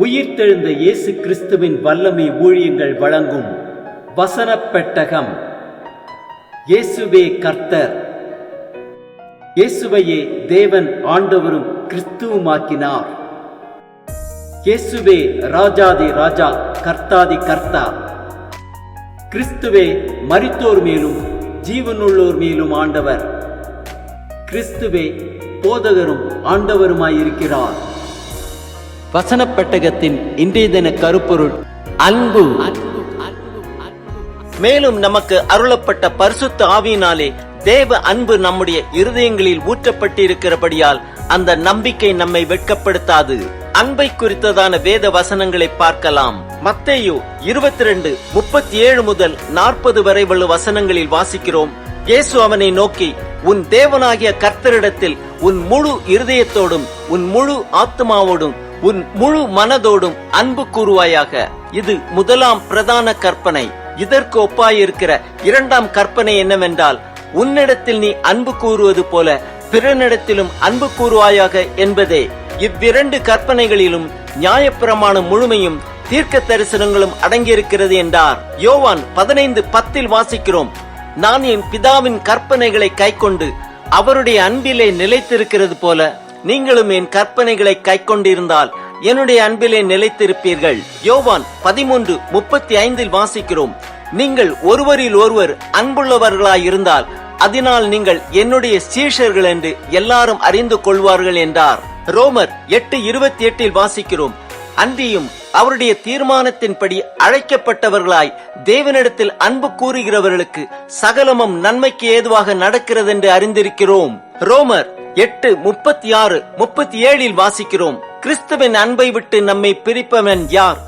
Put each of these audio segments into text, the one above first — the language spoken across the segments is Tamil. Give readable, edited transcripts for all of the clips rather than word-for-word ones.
உயிர்த்தெழுந்த இயேசு கிறிஸ்துவின் வல்லமை ஊழியங்கள் வழங்கும் வசனப் பெட்டகம். இயேசுவே கர்த்தர். இயேசுவையே தேவன் ஆண்டவரும் கிறிஸ்துவுமாக்கினார். இயேசுவே ராஜாதி ராஜா, கர்த்தாதி கர்த்தா. கிறிஸ்துவே மரித்தோர் மேலும் ஜீவனுள்ளோர் மேலும் ஆண்டவர். கிறிஸ்துவே போதகரும் ஆண்டவருமாயிருக்கிறார். வசனப் பெட்டகத்தின் இன்றைய தின கருப்பொருள் அன்பு. மேலும் நமக்கு அருளப்பட்ட பரிசுத்த ஆவியினாலே தேவ அன்பு நம்முடைய இருதயங்களில் ஊற்றப்பட்டிருக்கிறபடியால் அந்த நம்பிக்கை நம்மை வெட்கப்படுத்தாது. அன்பை குறித்ததான வேத வசனங்களை பார்க்கலாம். மத்தேயு 22:37 முதல் 40 வரை உள்ள வசனங்களில் வாசிக்கிறோம். இயேசு அவனை நோக்கி, உன் தேவனாகிய கர்த்தரிடத்தில் உன் முழு இருதயத்தோடும் உன் முழு ஆத்மாவோடும் உன் முழு மனதோடும் அன்பு கூறுவாயாக. இது முதலாம் பிரதான கற்பனை. இதற்கு ஒப்பாயிருக்கிற இரண்டாம் கற்பனை என்னவென்றால், உன்னிடத்தில் நீ அன்பு கூறுவது போல பிறனிடத்திலும் அன்பு கூறுவாயாக என்பதே. இவ்விரண்டு கற்பனைகளிலும் நியாயப்பிரமாணம் முழுமையும் தீர்க்க தரிசனங்களும் அடங்கியிருக்கிறது என்றார். யோவான் 15:10 வாசிக்கிறோம், நான் என் பிதாவின் கற்பனைகளை கைக்கொண்டு அவருடைய அன்பிலே நிலைத்திருக்கிறது போல நீங்களும் என் கற்பனைகளை கைக்கொண்டிருந்தால் என்னுடைய அன்பிலே நிலைத்திருப்பீர்கள். யோவான் 13:35 வாசிக்கிறோம், நீங்கள் ஒருவரில் ஒருவர் அன்புள்ளவர்களாயிருந்தால் அதனால் நீங்கள் என்னுடைய சீஷர்கள் என்று எல்லாரும் அறிந்து கொள்வார்கள் என்றார். ரோமர் 8:28 வாசிக்கிறோம், அன்றியும் அவருடைய தீர்மானத்தின்படி அழைக்கப்பட்டவர்களாய் தேவனிடத்தில் அன்பு கூறுகிறவர்களுக்கு சகலமும் நன்மைக்கு ஏதுவாக நடக்கிறது என்று அறிந்திருக்கிறோம். ரோமர் 8:36-37 வாசிக்கிறோம், கிறிஸ்துவின் அன்பை விட்டு நம்மை பிரிப்பவன் யார்?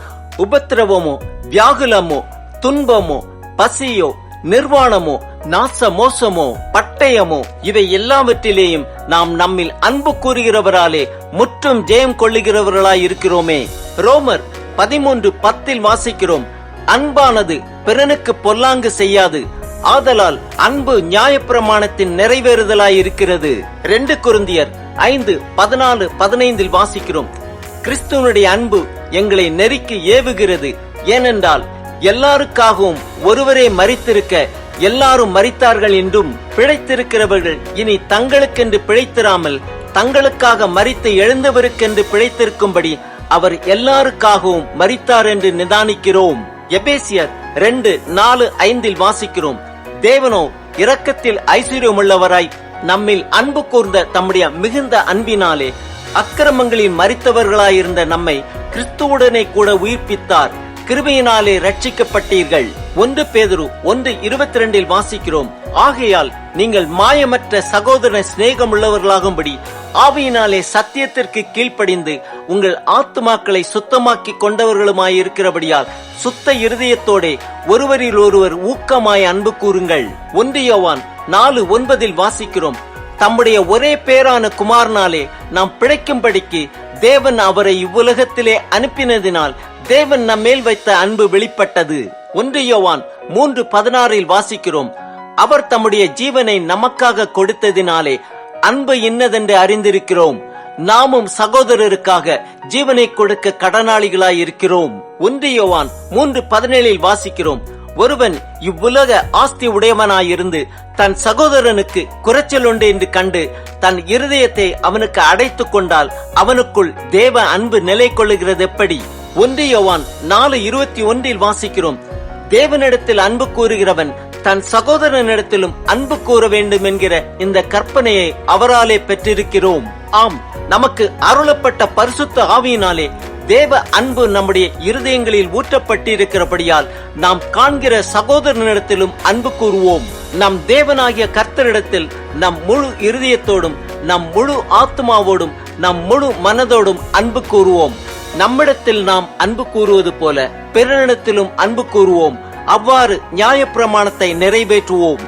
உபத்திரவமோ, வியாகுலமோ, துன்பமோ, பசியோ, நிர்வாணமோ, நாச மோசமோ, பட்டயமோ, இவை எல்லாவற்றிலேயும் நாம் நம்மில் அன்பு கூறுகிறவராலே முற்றும் ஜெயம் கொள்ளுகிறவர்களாய் இருக்கிறோமே. ரோமர் 13:10 வாசிக்கிறோம், அன்பானது பிறனுக்கு பொல்லாங்கு செய்யாது, ஆதலால் அன்பு நியாயப்பிரமாணத்தின் நிறைவேறுதலாய் இருக்கிறது. 2 கொரிந்தியர் 5:14-15 வாசிக்கிறோம், கிறிஸ்துவனுடைய அன்பு எங்களை நெருக்கி ஏவுகிறது. ஏனென்றால் எல்லாருக்காகவும் ஒருவரே மரித்திருக்க எல்லாரும் மரித்தார்கள் என்றும், பிழைத்திருக்கிறவர்கள் இனி தங்களுக்கென்று பிழைத்திராமல் தங்களுக்காக மரித்து எழுந்தவருக்கென்று பிழைத்திருக்கும்படி அவர் எல்லாருக்காகவும் மரித்தார் என்று நிதானிக்கிறோம். எபேசியர் 2:4-5 வாசிக்கிறோம், தேவனோ இரக்கத்தில் ஐஸ்வர்யமுள்ளவராய் நம்மில் அன்பு கூர்ந்த தம்முடைய மிகுந்த அன்பினாலே அக்கிரமங்களில் மரித்தவர்களாயிருந்த நம்மை கிறிஸ்துவுடனே கூட உயிர்ப்பித்தார். கிருபையினாலே ரட்சிக்கப்பட்டீர்கள். 1 பேதுரு 1:22 வாசிக்கிறோம், ஆகையால் நீங்கள் மாயமற்ற சகோதர சிநேகம் உள்ளவர்களாகும்படி ஆவியினாலே சத்தியத்திற்கு கீழ்ப்படிந்து உங்கள் ஆத்துமாக்களை சுத்தமாக்கி கொண்டவர்களுமாயிருக்கிறபடியால் சுத்த இருதயத்தோட ஒருவரில் ஒருவர் ஊக்கமாய் அன்பு கூறுங்கள். 1 யோவான் 4:9 வாசிக்கிறோம், தம்முடைய ஒரே பேரான குமாரனாலே நாம் பிழைக்கும்படிக்கு தேவன் அவரை இவ்வுலகத்திலே அனுப்பினதினால் தேவன் நம்மேல் வைத்த அன்பு வெளிப்பட்டது. 1 யோவான் 3:16 வாசிக்கிறோம், அவர் தம்முடைய ஜீவனை நமக்காக கொடுத்ததினாலே அன்பு இன்னதென்று அறிந்திருக்கிறோம். நாமும் சகோதரருக்காக ஜீவனை கொடுக்க கடனாளிகளாய் இருக்கிறோம். 1 யோவான் 3:17 வாசிக்கிறோம், ஒருவன் இவ்வுலக ஆஸ்தி உடையவனாயிருந்து தன் சகோதரனுக்கு குறைச்சல் உண்டு என்று கண்டு தன் இருதயத்தை அவனுக்கு அடைத்துக் கொண்டால் அவனுக்குள் தேவ அன்பு நிலை கொள்ளுகிறது எப்படி? 1 யோவான் 4:21 வாசிக்கிறோம், தேவனிடத்தில் அன்பு கூறுகிறவன் தன் சகோதரனிடத்திலும் அன்பு கூற வேண்டும் என்கிற இந்த கற்பனையை அவராலே பெற்றிருக்கிறோம். ஆம், நமக்கு அருளப்பட்ட பரிசுத்த ஆவியினாலே தேவ அன்பு நம்முடைய இருதயங்களில் ஊற்றப்பட்டிருக்கிறபடியால் நாம் காண்கிற சகோதரனிடத்திலும் அன்பு கூறுவோம். நம் தேவனாகிய கர்த்தரிடத்தில் நம் முழு இருதயத்தோடும் நம் முழு ஆத்மாவோடும் நம் முழு மனதோடும் அன்பு கூறுவோம். நம்மிடத்தில் நாம் அன்பு கூறுவது போல பிறனிடத்திலும் அன்பு கூறுவோம். அவ்வாறு நியாயப்பிரமாணத்தை நிறைவேற்றுவோம்.